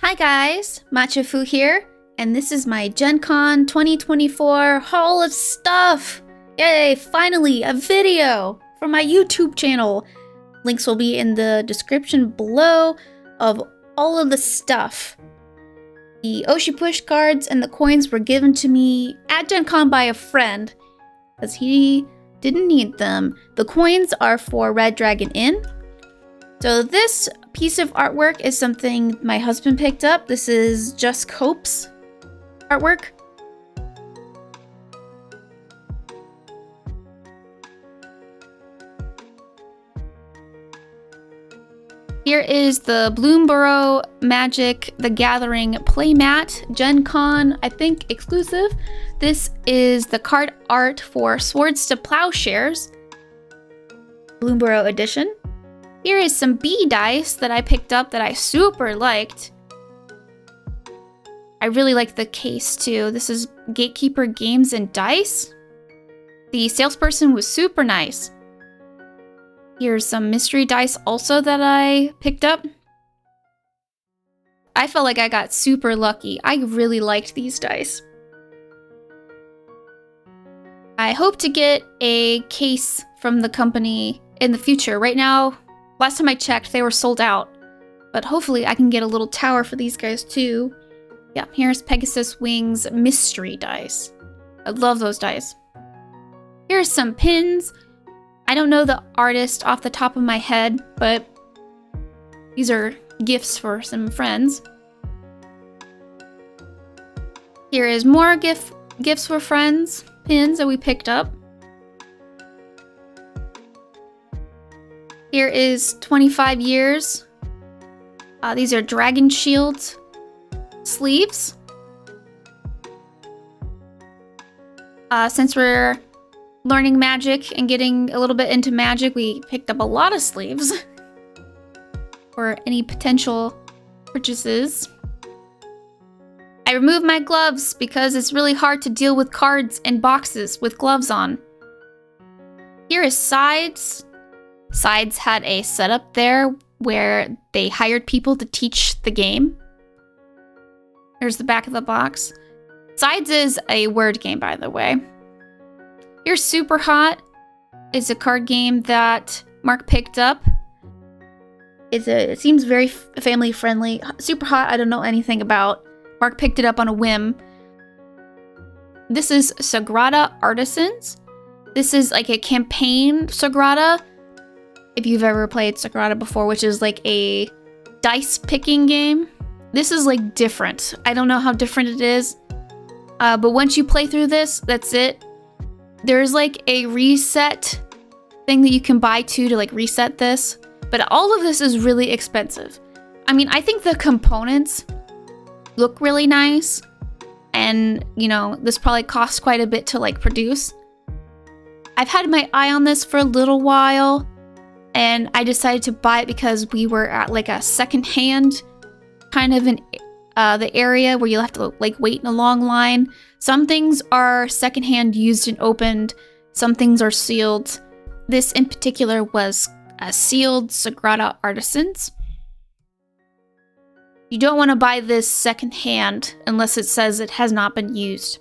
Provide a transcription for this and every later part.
Hi guys, Machafu here, and this is my Gencon 2024 haul of stuff! Yay, finally, a video from my YouTube channel! Links will be in the description below of all of the stuff. The Oshi Push cards and the coins were given to me at Gencon by a friend, because he didn't need them. The coins are for Red Dragon Inn. So this piece of artwork is something my husband picked up. This is Just Cope's artwork. Here is the Bloomborough Magic The Gathering playmat, Gencon, I think exclusive. This is the card art for Swords to Plowshares, Bloomborough edition. Here is some bee dice that I picked up that I super liked. I really like the case too. This is Gatekeeper Games and Dice. The salesperson was super nice. Here's some mystery dice also that I picked up. I felt like I got super lucky. I really liked these dice. I hope to get a case from the company in the future. Right now, last time I checked, they were sold out. But hopefully I can get a little tower for these guys too. Yeah, here's Pegasus Wings mystery dice. I love those dice. Here's some pins. I don't know the artist off the top of my head, but these are gifts for some friends. Here is more gifts for friends, pins that we picked up. Here is 25 years. These are Dragon Shield sleeves. Since we're learning magic and getting a little bit into magic, we picked up a lot of sleeves for any potential purchases. I removed my gloves because it's really hard to deal with cards and boxes with gloves on. Here is Sides. Sides had a setup there where they hired people to teach the game. Here's the back of the box. Sides is a word game, by the way. Here's Super Hot. It's a card game that Mark picked up. It seems very family friendly. Super Hot, I don't know anything about. Mark picked it up on a whim. This is Sagrada Artisans. This is like a campaign Sagrada. If you've ever played Sagrada before, which is like a dice picking game. This is like different. I don't know how different it is. But once you play through this, that's it. There's like a reset thing that you can buy to like reset this. But all of this is really expensive. I mean, I think the components look really nice. And, you know, this probably costs quite a bit to like produce. I've had my eye on this for a little while. And I decided to buy it because we were at like a secondhand kind of in the area where you'll have to like wait in a long line. Some things are secondhand used and opened. Some things are sealed. This in particular was a sealed Sagrada Artisans. You don't want to buy this secondhand unless it says it has not been used.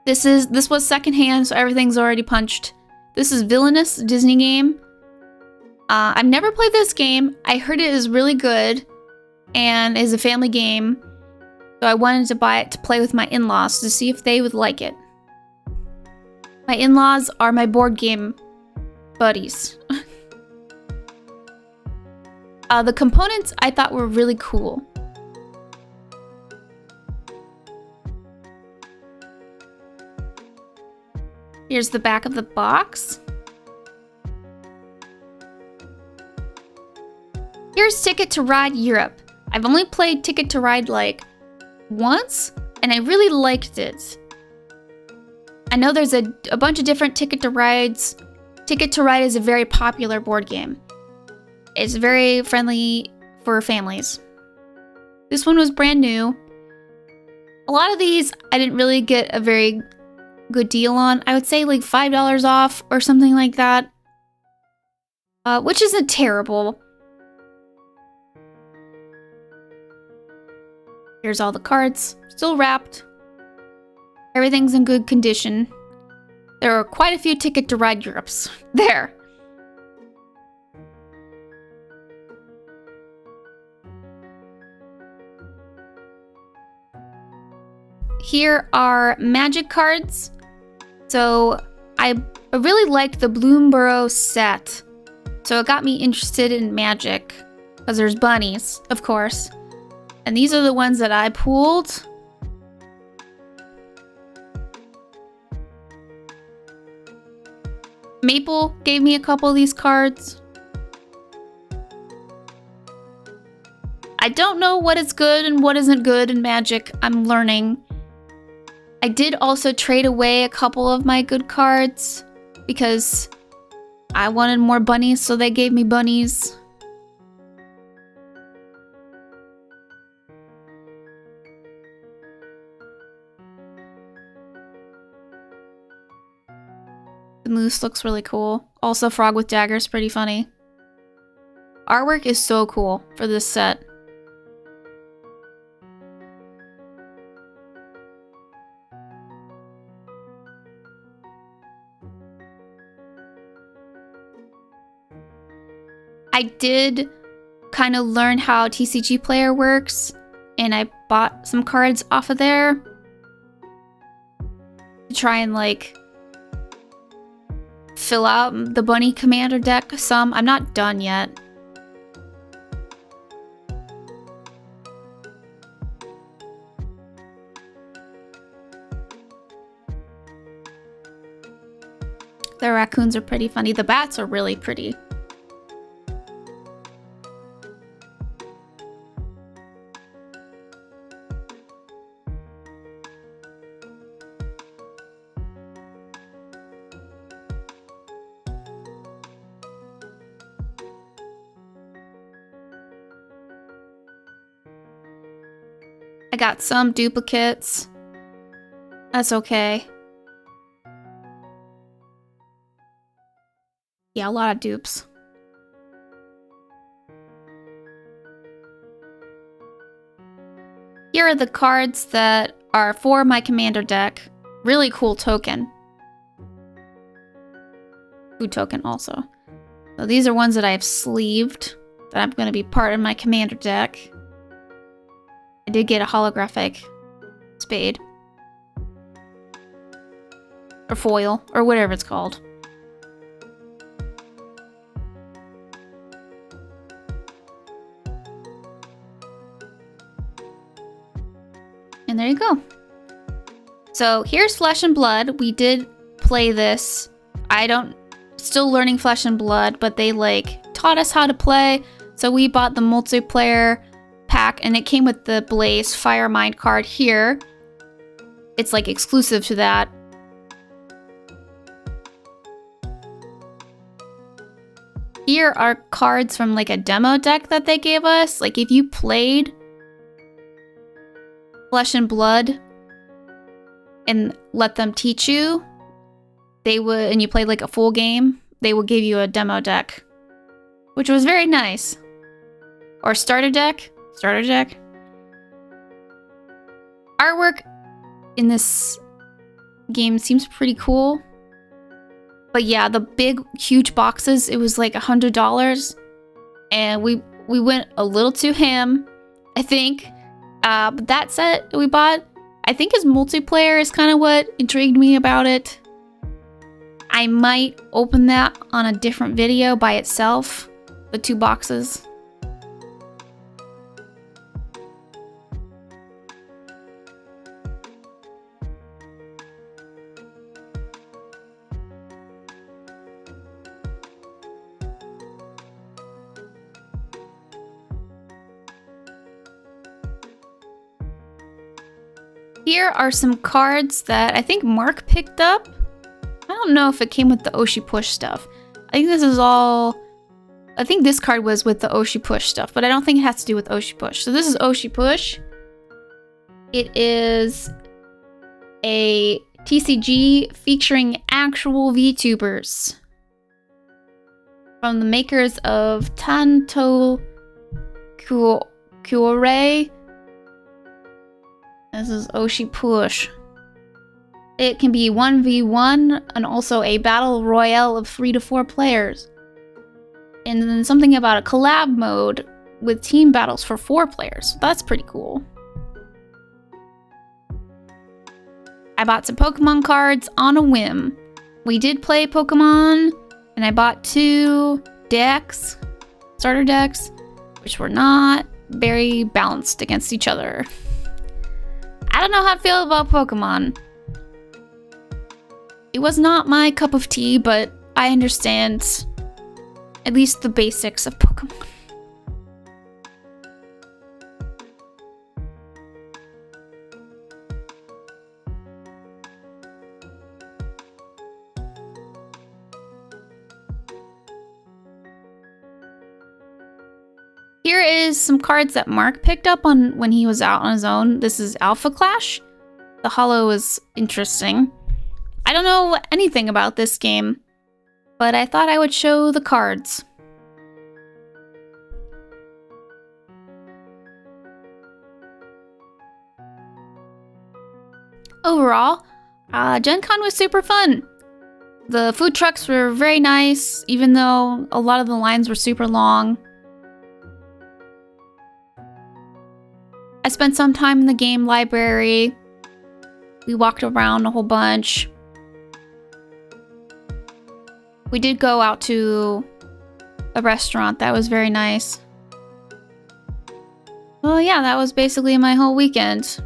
This was secondhand, so everything's already punched. This is Villainous, Disney game. I've never played this game. I heard it is really good and is a family game. So I wanted to buy it to play with my in-laws to see if they would like it. My in-laws are my board game buddies. The components I thought were really cool. Here's the back of the box. Here's Ticket to Ride Europe. I've only played Ticket to Ride like once, and I really liked it. I know there's a bunch of different Ticket to Rides. Ticket to Ride is a very popular board game. It's very friendly for families. This one was brand new. A lot of these I didn't really get a very good deal on. I would say like $5 off or something like that. Which isn't terrible. Here's all the cards, still wrapped. Everything's in good condition. There are quite a few Ticket to Ride Europes there. Here are magic cards. So I really liked the Bloomborough set. So it got me interested in magic. Because there's bunnies, of course. And these are the ones that I pulled. Maple gave me a couple of these cards. I don't know what is good and what isn't good in Magic. I'm learning. I did also trade away a couple of my good cards because I wanted more bunnies, so they gave me bunnies. The moose looks really cool. Also, Frog with Dagger is pretty funny. Artwork is so cool for this set. I did kind of learn how TCG Player works, and I bought some cards off of there to try and like fill out the bunny commander deck some. I'm not done yet. The raccoons are pretty funny. The bats are really pretty. I got some duplicates. That's okay. Yeah, a lot of dupes. Here are the cards that are for my commander deck. Really cool token. Food token also. So these are ones that I have sleeved that I'm going to be part of my commander deck. I did get a holographic spade. Or foil, or whatever it's called. And there you go. So here's Flesh and Blood. We did play this. Still learning Flesh and Blood, but they like taught us how to play. So we bought the multiplayer pack, and it came with the Blaze Firemind card here. It's like exclusive to that. Here are cards from like a demo deck that they gave us. Like if you played Flesh and Blood and let them teach you, and you played like a full game, they will give you a demo deck, which was very nice. Or starter deck. Artwork in this game seems pretty cool. But yeah, the big, huge boxes, it was like $100. And we went a little too ham, I think. But that set we bought, I think his multiplayer is kind of what intrigued me about it. I might open that on a different video by itself, the two boxes. Here are some cards that I think Mark picked up. I don't know if it came with the Oshi Push stuff. I think this is all... I think this card was with the Oshi Push stuff, but I don't think it has to do with Oshi Push. So this is Oshi Push. It is a TCG featuring actual VTubers from the makers of Tanto Kuore. This is Oshi Push. It can be 1v1 and also a battle royale of 3 to 4 players. And then something about a collab mode with team battles for 4 players. That's pretty cool. I bought some Pokemon cards on a whim. We did play Pokemon, and I bought 2 decks, starter decks, which were not very balanced against each other. I don't know how to feel about Pokemon. It was not my cup of tea, but I understand at least the basics of Pokemon. Here is some cards that Mark picked up on when he was out on his own. This is Alpha Clash. The holo is interesting. I don't know anything about this game, but I thought I would show the cards. Overall, Gencon was super fun. The food trucks were very nice, even though a lot of the lines were super long. I spent some time in the game library. We walked around a whole bunch. We did go out to a restaurant that was very nice. Well, yeah, that was basically my whole weekend.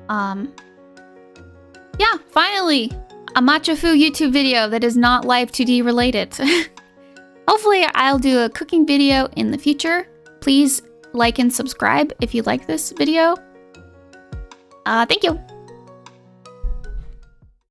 Yeah, finally, a Matcha-fu YouTube video that is not Live 2D related. Hopefully, I'll do a cooking video in the future. Please like and subscribe if you like this video. Thank you.